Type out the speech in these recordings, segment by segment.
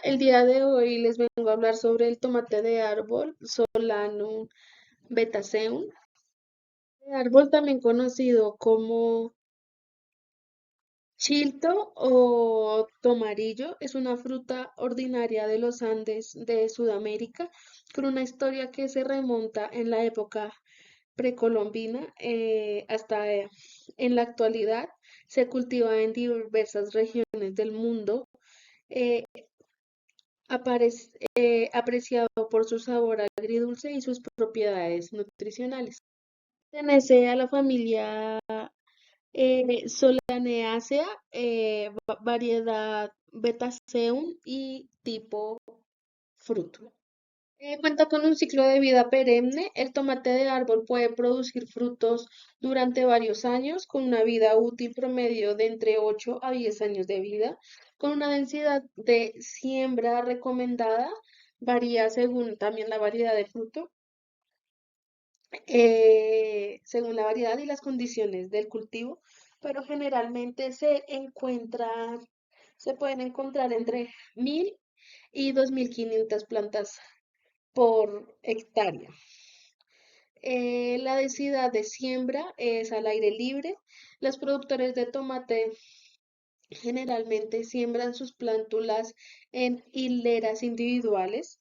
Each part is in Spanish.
El día de hoy les vengo a hablar sobre el tomate de árbol, Solanum betaceum. El árbol también conocido como chilto o tomarillo, es una fruta ordinaria de los Andes de Sudamérica, con una historia que se remonta en la época precolombina hasta en la actualidad. Se cultiva en diversas regiones del mundo. eh, Apreciado por su sabor agridulce y sus propiedades nutricionales. Pertenece a la familia Solanaceae, variedad Betaceum y tipo fruto. Cuenta con un ciclo de vida perenne. El tomate de árbol puede producir frutos durante varios años, con una vida útil promedio de entre 8 a 10 años de vida, con una densidad de siembra recomendada, varía según también la variedad de fruto, según la variedad y las condiciones del cultivo, pero generalmente se pueden encontrar entre 1000 y 2500 plantas por hectárea. La densidad de siembra es al aire libre. Los productores de tomate generalmente siembran sus plántulas en hileras individuales,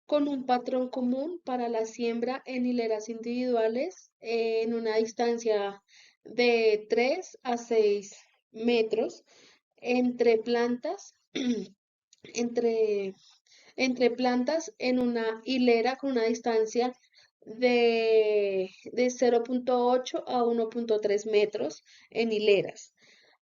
con un patrón común para la siembra en hileras individuales en una distancia de 3 a 6 metros entre plantas, entre plantas en una hilera con una distancia de 0,8 a 1,3 metros en hileras.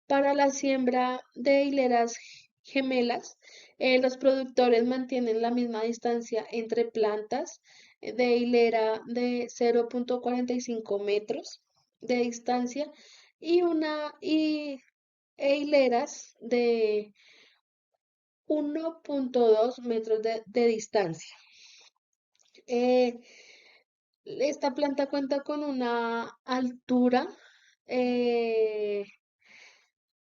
Para la siembra de hileras gemelas, los productores mantienen la misma distancia entre plantas de hilera de 0,45 metros de distancia e hileras de 1,2 metros de distancia. Eh, Esta planta cuenta con una altura eh,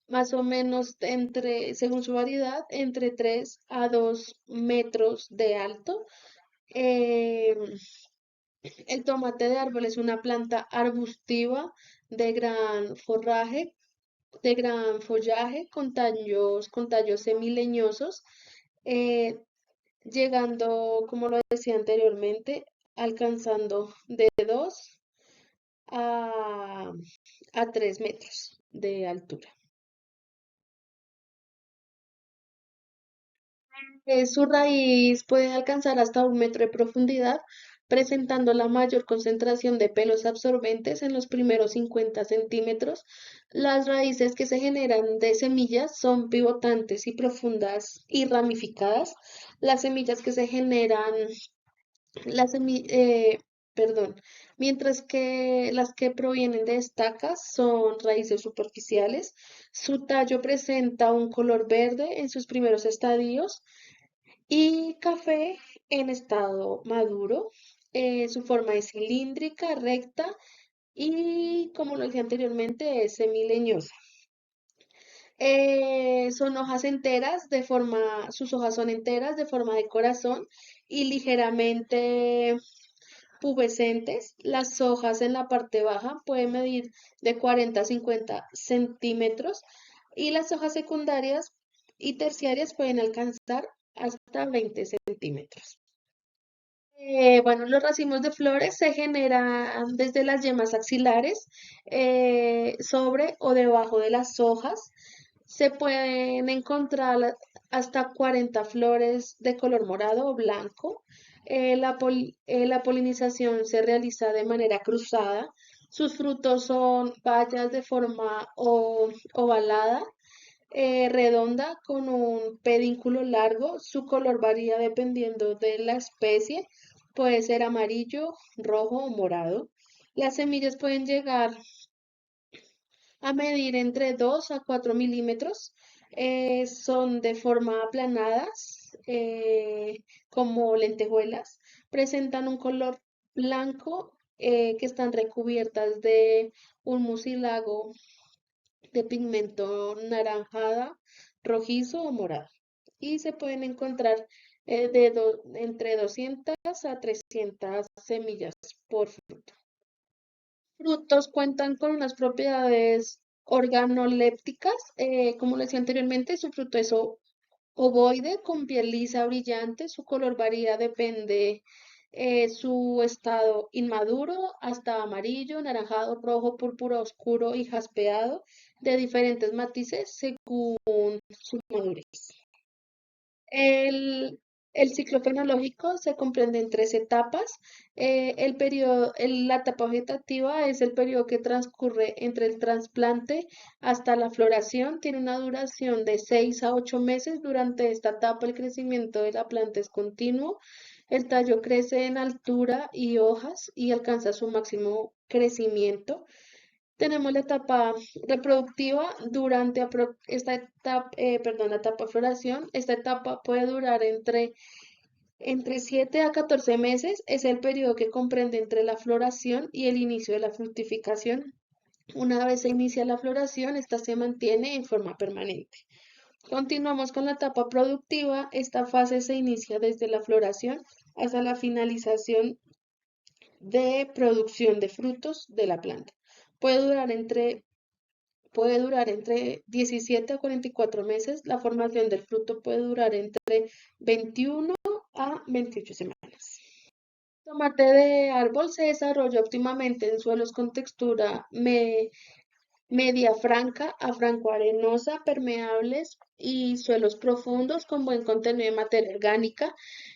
más o menos según su variedad, entre 3 a 2 metros de alto. Eh, el tomate de árbol es una planta arbustiva de gran forraje, de gran follaje, con tallos semileñosos, eh, llegando, como lo decía anteriormente, alcanzando de 2 a, a 3 metros de altura. Su raíz puede alcanzar hasta 1 metro de profundidad, presentando la mayor concentración de pelos absorbentes en los primeros 50 centímetros. Las raíces que se generan de semillas son pivotantes y profundas y ramificadas. Las semillas que se generan Las semi- eh, perdón, mientras que las que provienen de estacas son raíces superficiales. Su tallo presenta un color verde en sus primeros estadios y café en estado maduro. Su forma es cilíndrica, recta y, como lo dije anteriormente, es semileñosa. Sus hojas son enteras de forma de corazón y ligeramente pubescentes. Las hojas en la parte baja pueden medir de 40 a 50 centímetros y las hojas secundarias y terciarias pueden alcanzar hasta 20 centímetros. Bueno, los racimos de flores se generan desde las yemas axilares, sobre o debajo de las hojas. Se pueden encontrar hasta 40 flores de color morado o blanco. La polinización se realiza de manera cruzada. Sus frutos son bayas de forma ovalada, redonda, con un pedúnculo largo. Su color varía dependiendo de la especie. Puede ser amarillo, rojo o morado. Las semillas pueden llegar a medir entre 2 a 4 milímetros. Son de forma aplanadas, como lentejuelas. Presentan un color blanco, que están recubiertas de un mucílago de pigmento naranjada, rojizo o morado. y se pueden encontrar entre 200 a 300 semillas por fruto. Frutos cuentan con unas propiedades organolépticas, como lo decía anteriormente, su fruto es ovoide con piel lisa brillante, su color varía, depende su estado inmaduro hasta amarillo, anaranjado, rojo, púrpura oscuro y jaspeado, de diferentes matices según su madurez. El, el ciclo fenológico se comprende en tres etapas. La etapa vegetativa es el periodo que transcurre entre el trasplante hasta la floración. Tiene una duración de 6 a 8 meses. Durante esta etapa el crecimiento de la planta es continuo. El tallo crece en altura y hojas y alcanza su máximo crecimiento. Tenemos la etapa reproductiva durante esta etapa, la etapa de floración. Esta etapa puede durar entre 7 a 14 meses. Es el periodo que comprende entre la floración y el inicio de la fructificación. Una vez se inicia la floración, esta se mantiene en forma permanente. Continuamos con la etapa productiva. Esta fase se inicia desde la floración hasta la finalización de producción de frutos de la planta. Puede durar entre Puede durar entre 17 a 44 meses. La formación del fruto puede durar entre 21 a 28 semanas. El tomate de árbol se desarrolla óptimamente en suelos con textura media franca a franco-arenosa, permeables y suelos profundos con buen contenido de materia orgánica,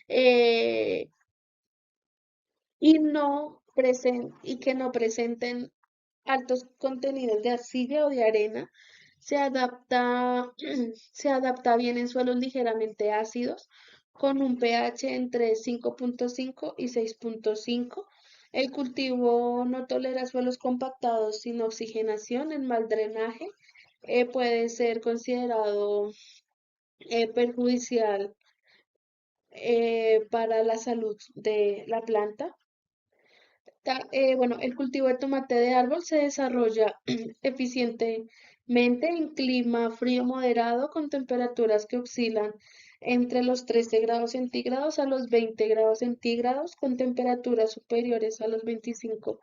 eh, y que no presenten altos contenidos de arcilla o de arena. Se adapta, se adapta bien en suelos ligeramente ácidos, con un pH entre 5.5 y 6.5. El cultivo no tolera suelos compactados sin oxigenación, en mal drenaje. Puede ser considerado perjudicial para la salud de la planta. Bueno, el cultivo de tomate de árbol se desarrolla eficientemente en clima frío moderado con temperaturas que oscilan entre los 13 grados centígrados a los 20 grados centígrados, con temperaturas superiores a los 25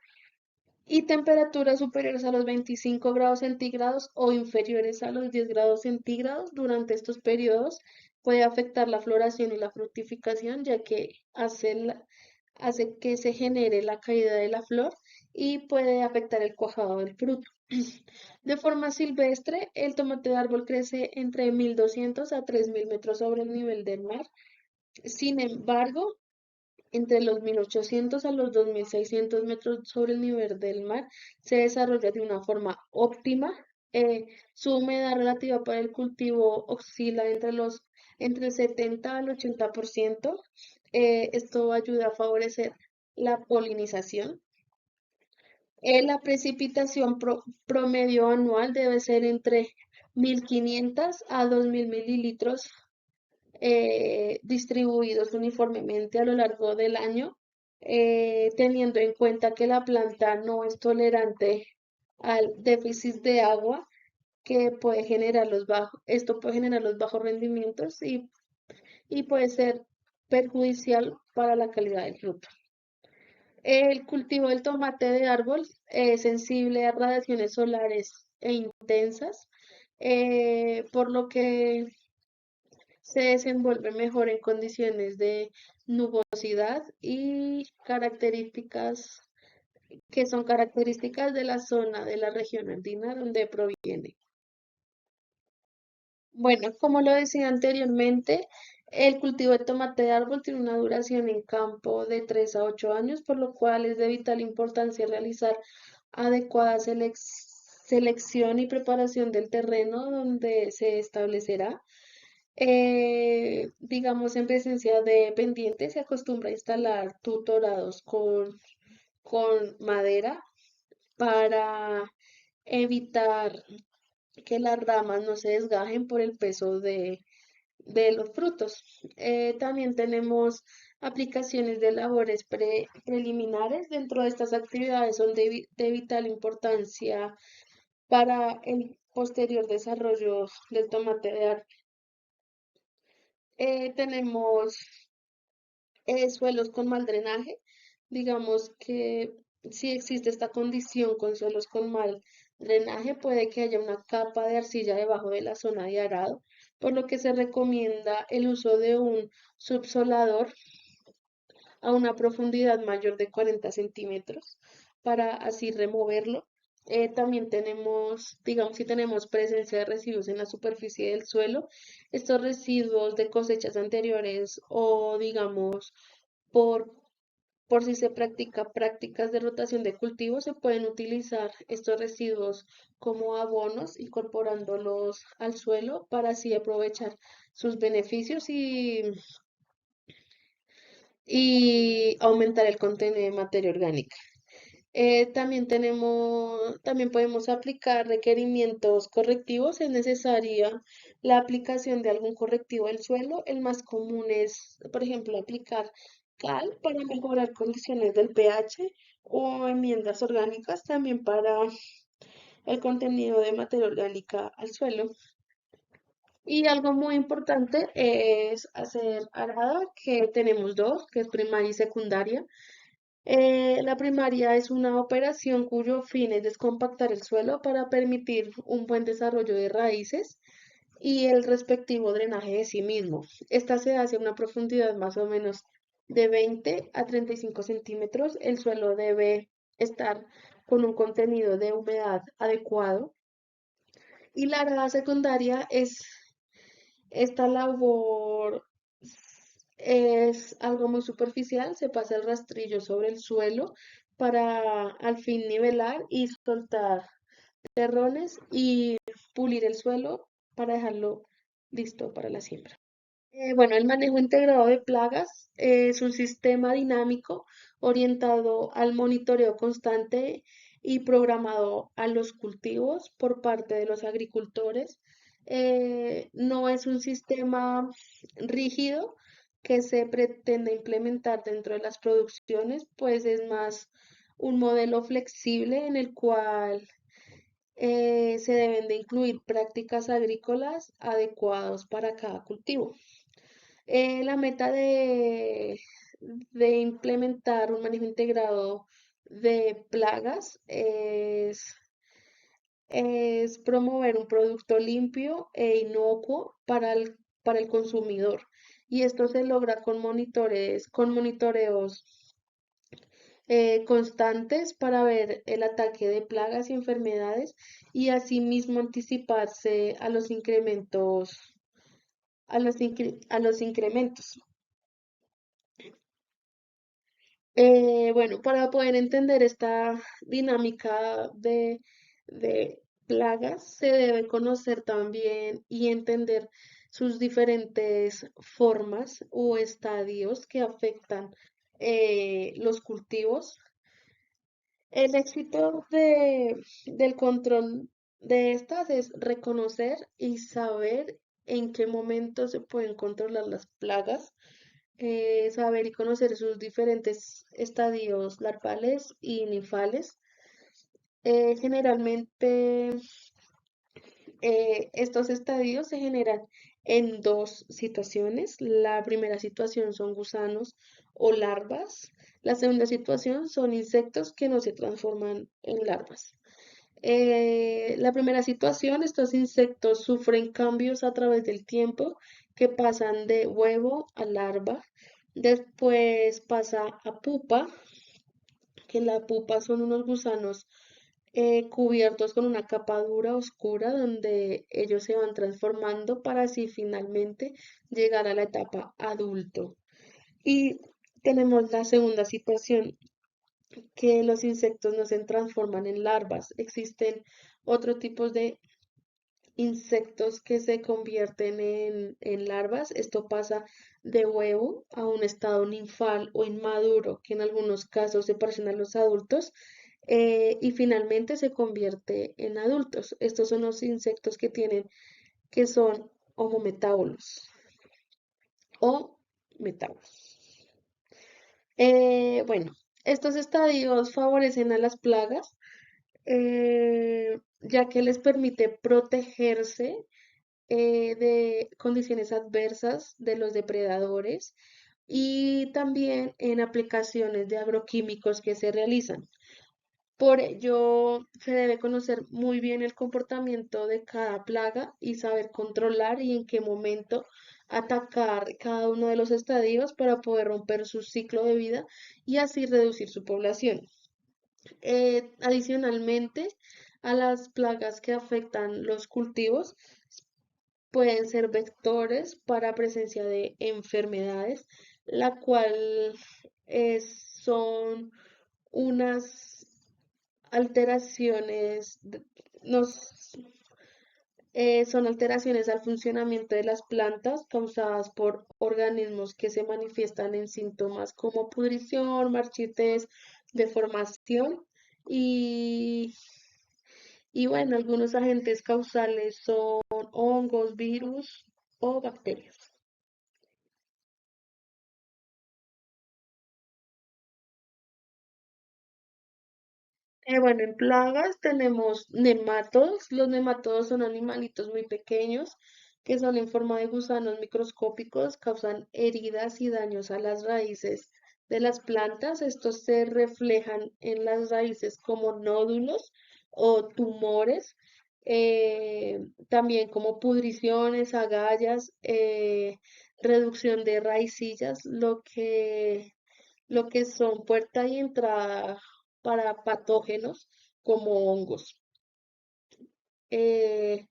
y temperaturas superiores a los 25 grados centígrados o inferiores a los 10 grados centígrados. Durante estos periodos puede afectar la floración y la fructificación, ya que hace que se genere la caída de la flor y puede afectar el cuajado del fruto. De forma silvestre, el tomate de árbol crece entre 1.200 a 3.000 metros sobre el nivel del mar. Sin embargo, entre los 1.800 a los 2.600 metros sobre el nivel del mar, se desarrolla de una forma óptima. Su humedad relativa para el cultivo oscila entre el 70 al 80%. Esto ayuda a favorecer la polinización. La precipitación promedio anual debe ser entre 1.500 a 2.000 mililitros, distribuidos uniformemente a lo largo del año, teniendo en cuenta que la planta no es tolerante al déficit de agua que puede generar esto puede generar los bajos rendimientos y puede ser perjudicial para la calidad del fruto. El cultivo del tomate de árbol es sensible a radiaciones solares e intensas, por lo que se desenvuelve mejor en condiciones de nubosidad y características que son características de la zona de la región andina donde proviene. Bueno, como lo decía anteriormente, el cultivo de tomate de árbol tiene una duración en campo de 3 a 8 años, por lo cual es de vital importancia realizar adecuada selección y preparación del terreno donde se establecerá. Digamos, en presencia de pendientes se acostumbra a instalar tutorados con madera para evitar que las ramas no se desgajen por el peso de los frutos. También tenemos aplicaciones de labores preliminares. Dentro de estas actividades son de vital importancia para el posterior desarrollo del tomate de árbol. Tenemos suelos con mal drenaje. Digamos que si existe esta condición con suelos con mal drenaje, puede que haya una capa de arcilla debajo de la zona de arado, por lo que se recomienda el uso de un subsolador a una profundidad mayor de 40 centímetros para así removerlo. También tenemos, digamos, si tenemos presencia de residuos en la superficie del suelo, estos residuos de cosechas anteriores o, digamos, por, por si se practica prácticas de rotación de cultivos, se pueden utilizar estos residuos como abonos, incorporándolos al suelo para así aprovechar sus beneficios y aumentar el contenido de materia orgánica. También podemos aplicar requerimientos correctivos. Es necesaria la aplicación de algún correctivo del suelo. El más común es, por ejemplo, aplicar cal para mejorar condiciones del pH o enmiendas orgánicas también para el contenido de materia orgánica al suelo. Y algo muy importante es hacer arada, que tenemos dos, que es primaria y secundaria. La primaria es una operación cuyo fin es descompactar el suelo para permitir un buen desarrollo de raíces y el respectivo drenaje de sí mismo. Esta se hace a una profundidad más o menos de 20 a 35 centímetros. El suelo debe estar con un contenido de humedad adecuado. Y la arada secundaria es esta labor, es algo muy superficial, se pasa el rastrillo sobre el suelo para al fin nivelar y soltar terrones y pulir el suelo para dejarlo listo para la siembra. Bueno, el manejo integrado de plagas es un sistema dinámico orientado al monitoreo constante y programado a los cultivos por parte de los agricultores. No es un sistema rígido que se pretende implementar dentro de las producciones, pues es más un modelo flexible en el cual se deben de incluir prácticas agrícolas adecuadas para cada cultivo. La meta de implementar un manejo integrado de plagas es promover un producto limpio e inocuo para el consumidor. Y esto se logra con monitoreos constantes para ver el ataque de plagas y enfermedades y asimismo anticiparse a los incrementos, a los incrementos. Bueno, para poder entender esta dinámica de plagas, se debe conocer también y entender sus diferentes formas o estadios que afectan los cultivos. El éxito del control de estas es reconocer y saber en qué momento se pueden controlar las plagas, saber y conocer sus diferentes estadios larvales y ninfales. Generalmente estos estadios se generan en dos situaciones. La primera situación son gusanos o larvas. La segunda situación son insectos que no se transforman en larvas. La primera situación, estos insectos sufren cambios a través del tiempo que pasan de huevo a larva, después pasa a pupa, que la pupa son unos gusanos cubiertos con una capa dura oscura donde ellos se van transformando para así finalmente llegar a la etapa adulto. Y tenemos la segunda situación, que los insectos no se transforman en larvas. Existen otros tipos de insectos que se convierten en larvas. Esto pasa de huevo a un estado ninfal o inmaduro, que en algunos casos se parecen a los adultos, y finalmente se convierte en adultos. Estos son los insectos que son homometábolos o metábolos. Bueno, estos estadios favorecen a las plagas, ya que les permite protegerse de condiciones adversas de los depredadores y también en aplicaciones de agroquímicos que se realizan. Por ello, se debe conocer muy bien el comportamiento de cada plaga y saber controlar y en qué momento atacar cada uno de los estadios para poder romper su ciclo de vida y así reducir su población. Adicionalmente, a las plagas que afectan los cultivos, pueden ser vectores para presencia de enfermedades, la cual son unas alteraciones, nos, son alteraciones al funcionamiento de las plantas causadas por organismos que se manifiestan en síntomas como pudrición, marchitez, deformación y, y bueno, algunos agentes causales son hongos, virus o bacterias. Bueno, en plagas tenemos nemátodos. Los nemátodos son animalitos muy pequeños que son en forma de gusanos microscópicos, causan heridas y daños a las raíces de las plantas. Estos se reflejan en las raíces como nódulos o tumores, también como pudriciones, agallas, reducción de raicillas, lo que son puerta y entrada para patógenos como hongos. Eh,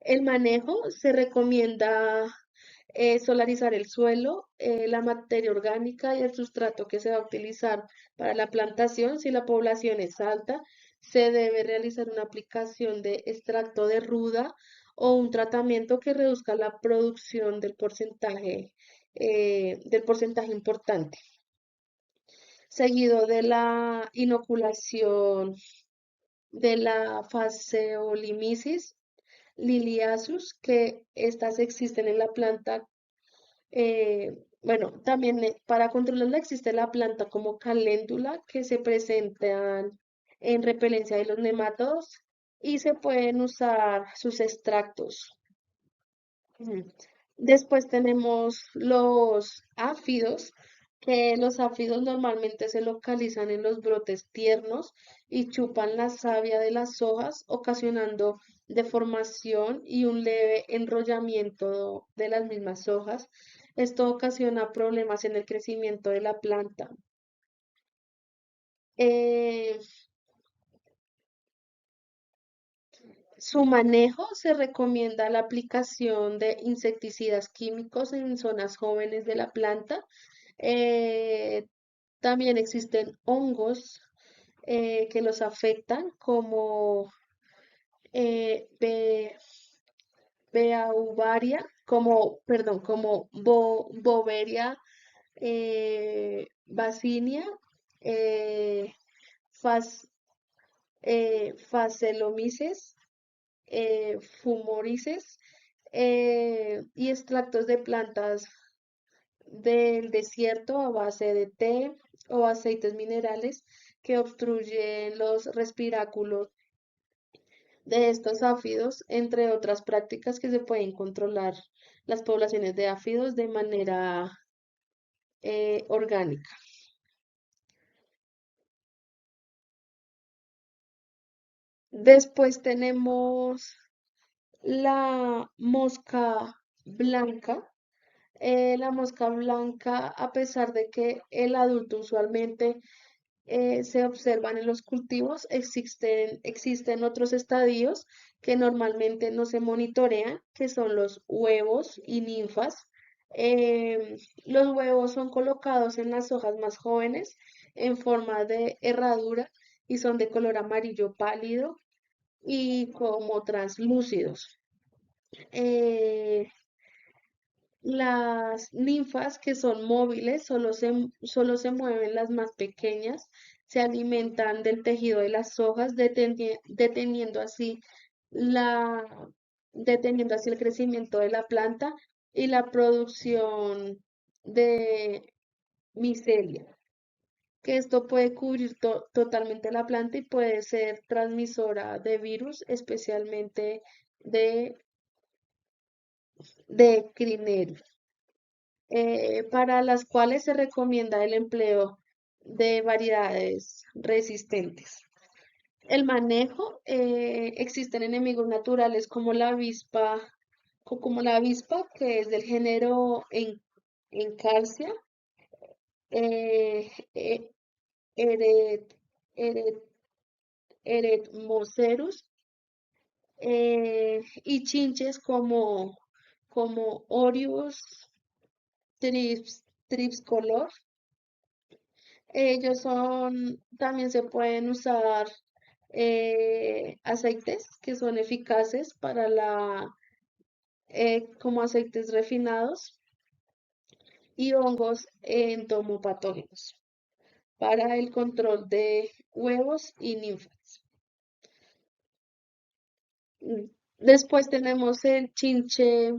el manejo se recomienda solarizar el suelo, la materia orgánica y el sustrato que se va a utilizar para la plantación. Si la población es alta, se debe realizar una aplicación de extracto de ruda o un tratamiento que reduzca la producción del porcentaje importante, seguido de la inoculación de la Phaseolimisis liliaceus, que estas existen en la planta. Bueno, también para controlarla existe la planta como caléndula que se presentan en repelencia de los nematodos y se pueden usar sus extractos. Ujú. Después tenemos los áfidos, que los áfidos normalmente se localizan en los brotes tiernos y chupan la savia de las hojas, ocasionando deformación y un leve enrollamiento de las mismas hojas. Esto ocasiona problemas en el crecimiento de la planta. Eh, Su manejo se recomienda la aplicación de insecticidas químicos en zonas jóvenes de la planta. Eh, También existen hongos que los afectan, como Beauvaria, como Boveria bacinia, eh, Fas- Phaseolomyces, Fumorices, y extractos de plantas del desierto a base de té o aceites minerales que obstruyen los respiráculos de estos áfidos, entre otras prácticas que se pueden controlar las poblaciones de áfidos de manera orgánica. Después tenemos la mosca blanca. La mosca blanca, a pesar de que el adulto usualmente se observan en los cultivos, existen otros estadios que normalmente no se monitorean, que son los huevos y ninfas. Los huevos son colocados en las hojas más jóvenes en forma de herradura y son de color amarillo pálido y como translúcidos. Eh, las ninfas, que son móviles, solo se mueven las más pequeñas, se alimentan del tejido de las hojas, la, deteniendo así el crecimiento de la planta y la producción de micelia, que esto puede cubrir totalmente la planta y puede ser transmisora de virus, especialmente de de crinero, para las cuales se recomienda el empleo de variedades resistentes. El manejo, existen enemigos naturales como la avispa, que es del género Encarsia, eh, eh, Eret- Eret- Eretmocerus, y chinches como Orius trips color. También se pueden usar aceites que son eficaces como aceites refinados y hongos entomopatógenos para el control de huevos y ninfas. Mm, Después tenemos el chinche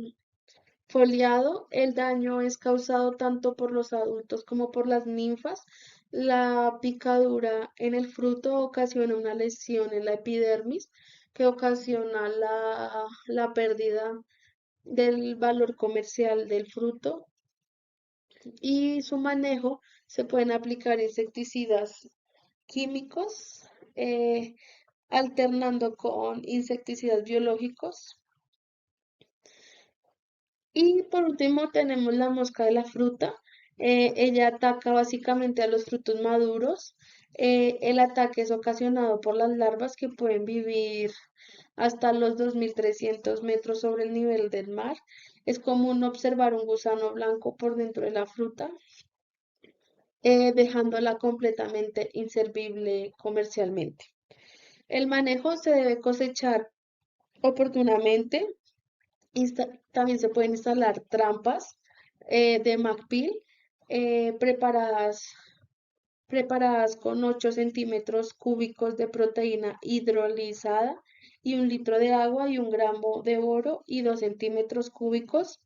foliado. El daño es causado tanto por los adultos como por las ninfas. La picadura en el fruto ocasiona una lesión en la epidermis que ocasiona la pérdida del valor comercial del fruto, y su manejo se pueden aplicar insecticidas químicos, eh, alternando con insecticidas biológicos. Y por último tenemos la mosca de la fruta. Ella ataca básicamente a los frutos maduros. El ataque es ocasionado por las larvas, que pueden vivir hasta los 2.300 metros sobre el nivel del mar. Es común observar un gusano blanco por dentro de la fruta, dejándola completamente inservible comercialmente. El manejo se debe cosechar oportunamente. También se pueden instalar trampas de McPeel, preparadas con 8 centímetros cúbicos de proteína hidrolizada y 1 litro de agua y 1 gramo de boro y 2 centímetros cúbicos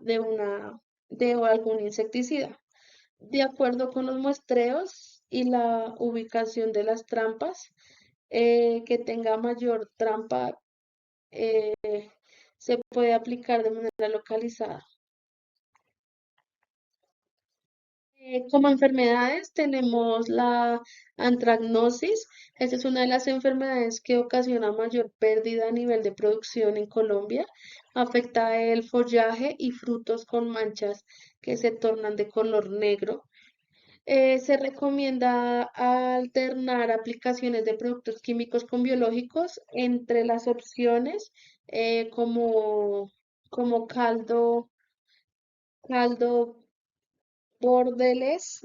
de algún insecticida. De acuerdo con los muestreos y la ubicación de las trampas, que tenga mayor trampa, eh, se puede aplicar de manera localizada. Como enfermedades tenemos la antracnosis. Esta es una de las enfermedades que ocasiona mayor pérdida a nivel de producción en Colombia. Afecta el follaje y frutos con manchas que se tornan de color negro. Se recomienda alternar aplicaciones de productos químicos con biológicos entre las opciones, como caldo bordeles,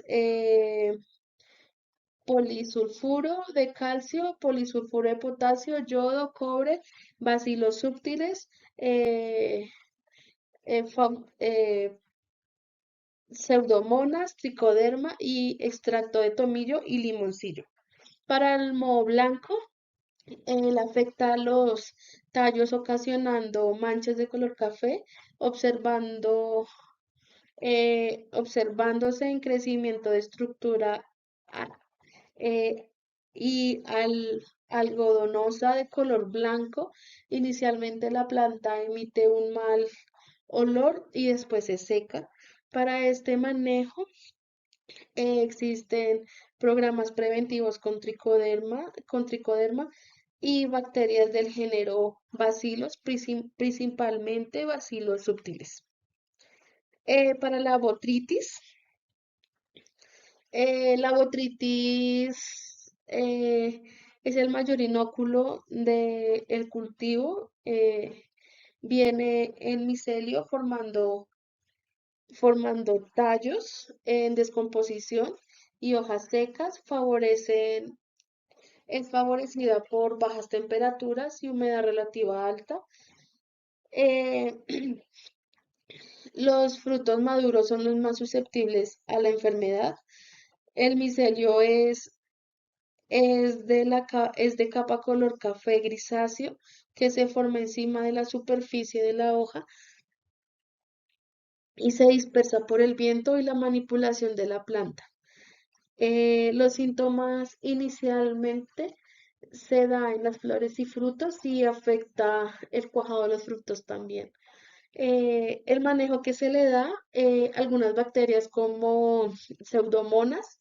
polisulfuro de calcio, polisulfuro de potasio, yodo, cobre, bacilos súptiles, eh, pseudomonas, tricoderma y extracto de tomillo y limoncillo. Para el moho blanco, él afecta a los tallos ocasionando manchas de color café, observándose en crecimiento de estructura a- eh, algodonosa de color blanco. Inicialmente la planta emite un mal olor y después se seca. Para este manejo, existen programas preventivos con tricoderma y bacterias del género Bacillus, principalmente Bacillus subtilis. Para la botritis es el mayor inóculo del cultivo. Viene en micelio formando tallos en descomposición y hojas secas. Es favorecida por bajas temperaturas y humedad relativa alta. Eh, los frutos maduros son los más susceptibles a la enfermedad. El micelio es de capa color café grisáceo, que se forma encima de la superficie de la hoja y se dispersa por el viento y la manipulación de la planta. Los síntomas inicialmente se da en las flores y frutos y afecta el cuajado de los frutos también. El manejo que se le da, algunas bacterias como pseudomonas,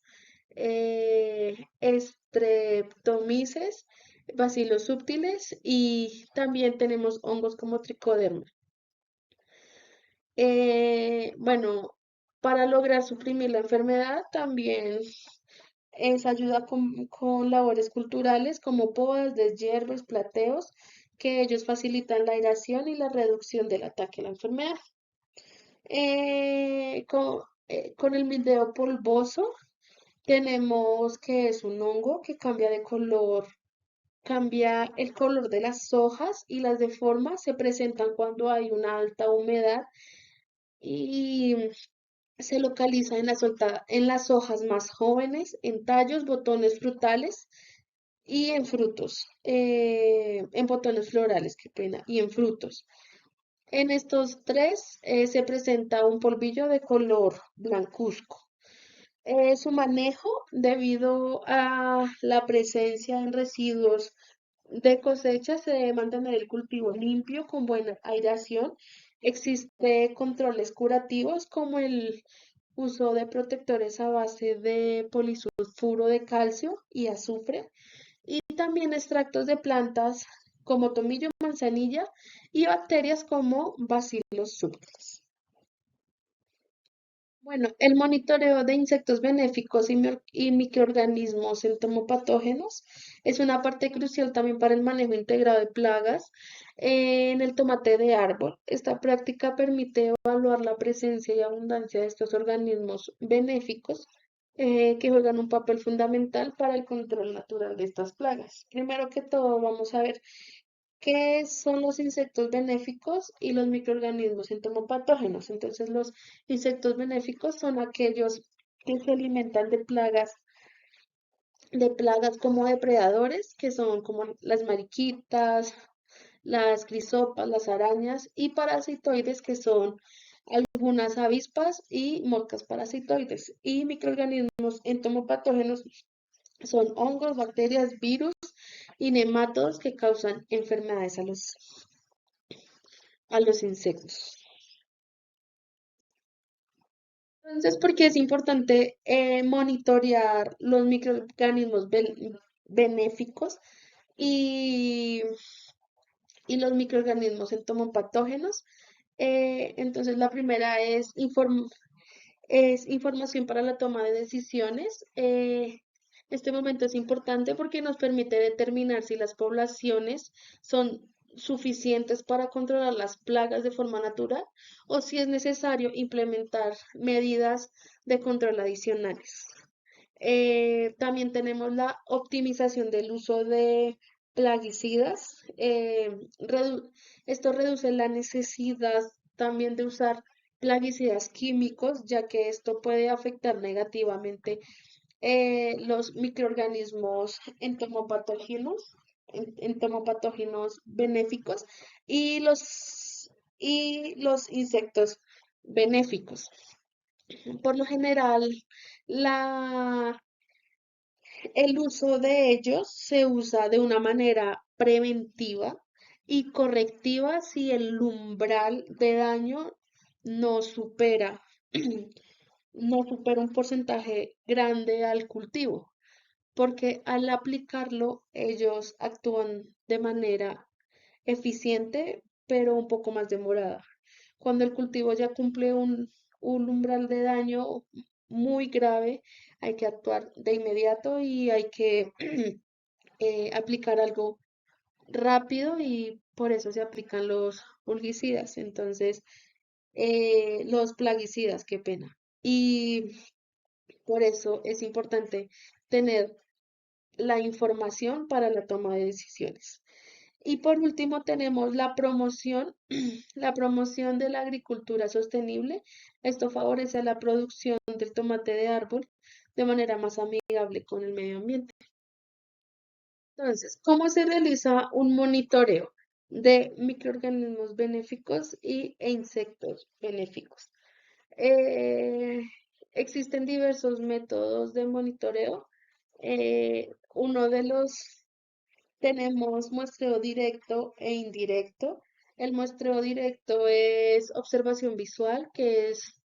Streptomyces, bacilos súptiles y también tenemos hongos como tricoderma. Bueno, para lograr suprimir la enfermedad también es ayuda con labores culturales como podas, deshierves, plateos, que ellos facilitan la aireación y la reducción del ataque a la enfermedad. Con el mildeо polvoso tenemos que es un hongo que cambia de color, cambia el color de las hojas y las deforma, se presentan cuando hay una alta humedad y se localiza en las hojas más jóvenes, en tallos, botones frutales y en frutos, en botones florales, qué pena, y en frutos. En estos tres se presenta un polvillo de color blancuzco. Su manejo, debido a la presencia en residuos de cosecha, se debe mantener el cultivo limpio con buena aireación. Existe controles curativos como el uso de protectores a base de polisulfuro de calcio y azufre y también extractos de plantas como tomillo, manzanilla y bacterias como Bacillus subtilis. Bueno, el monitoreo de insectos benéficos y microorganismos entomopatógenos es una parte crucial también para el manejo integrado de plagas en el tomate de árbol. Esta práctica permite evaluar la presencia y abundancia de estos organismos benéficos que juegan un papel fundamental para el control natural de estas plagas. Primero que todo, vamos a ver qué son los insectos benéficos y los microorganismos entomopatógenos. Entonces, los insectos benéficos son aquellos que se alimentan de plagas como depredadores, que son como las mariquitas, las crisopas, las arañas, y parasitoides, que son algunas avispas y moscas parasitoides. Y microorganismos entomopatógenos son hongos, bacterias, virus y nematodos que causan enfermedades a los insectos. Entonces, ¿por qué es importante monitorear los microorganismos benéficos y, y los microorganismos entomopatógenos? Entonces, la primera es información para la toma de decisiones. Este momento es importante porque nos permite determinar si las poblaciones son suficientes para controlar las plagas de forma natural o si es necesario implementar medidas de control adicionales. También tenemos la optimización del uso de plaguicidas. Esto reduce la necesidad también de usar plaguicidas químicos, ya que esto puede afectar negativamente los microorganismos entomopatógenos benéficos y los insectos benéficos. Por lo general, la, el uso de ellos se usa de una manera preventiva y correctiva si el umbral de daño no supera, no supera un porcentaje grande al cultivo, porque al aplicarlo ellos actúan de manera eficiente, pero un poco más demorada. Cuando el cultivo ya cumple un umbral de daño muy grave, hay que actuar de inmediato y hay que aplicar algo rápido y por eso se aplican los fungicidas, entonces los plaguicidas, qué pena. Y por eso es importante tener la información para la toma de decisiones. Y por último tenemos la promoción de la agricultura sostenible. Esto favorece la producción del tomate de árbol de manera más amigable con el medio ambiente. Entonces, ¿cómo se realiza un monitoreo de microorganismos benéficos e insectos benéficos? Eh, Existen diversos métodos de monitoreo. Uno de los Tenemos muestreo directo e indirecto. El muestreo directo es observación visual, que es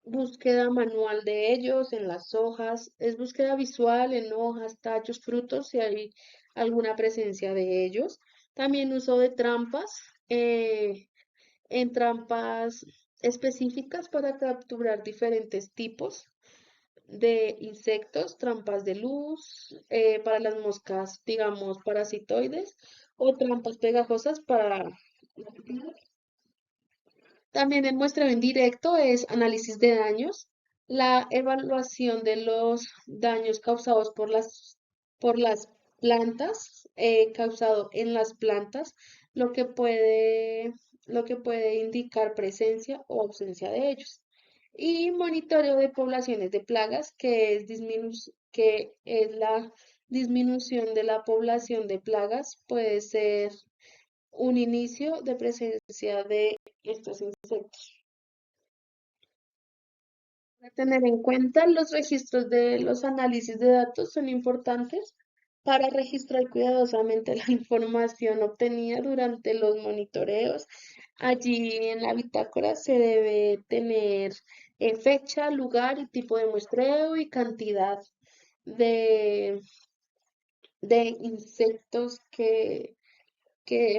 búsqueda manual de ellos en las hojas, es búsqueda visual en hojas, tachos, frutos, si hay alguna presencia de ellos. También uso de trampas, eh, en trampas específicas para capturar diferentes tipos de insectos, trampas de luz, para las moscas, digamos, parasitoides, o trampas pegajosas para... También el muestreo indirecto es análisis de daños, la evaluación de los daños causados por las plantas, causado en las plantas, lo que puede, lo que puede indicar presencia o ausencia de ellos. Y monitoreo de poblaciones de plagas, que es la disminución de la población de plagas, puede ser un inicio de presencia de estos insectos. Para tener en cuenta, los registros de los análisis de datos son importantes para registrar cuidadosamente la información obtenida durante los monitoreos. Allí en la bitácora se debe tener fecha, lugar y tipo de muestreo y cantidad de, de insectos que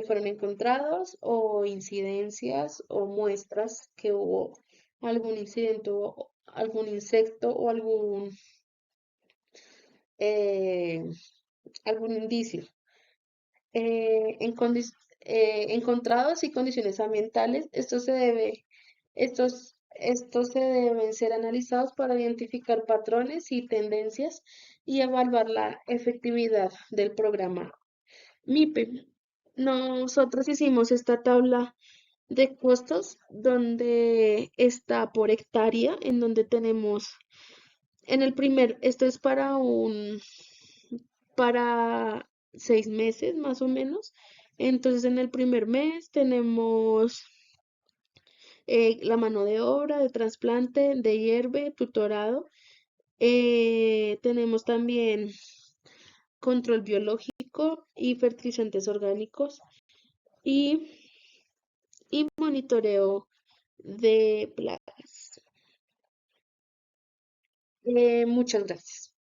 fueron encontrados o incidencias o muestras que hubo algún incidente o algún insecto o eh, algún indicio encontrados y condiciones ambientales. Estos se deben ser analizados para identificar patrones y tendencias y evaluar la efectividad del programa MIPE. Nosotros hicimos esta tabla de costos donde está por hectárea, en donde tenemos esto es para 6 meses más o menos. Entonces en el primer mes tenemos la mano de obra, de trasplante, de hierve, tutorado. Tenemos también control biológico y fertilizantes orgánicos y, y monitoreo de plagas. Muchas gracias.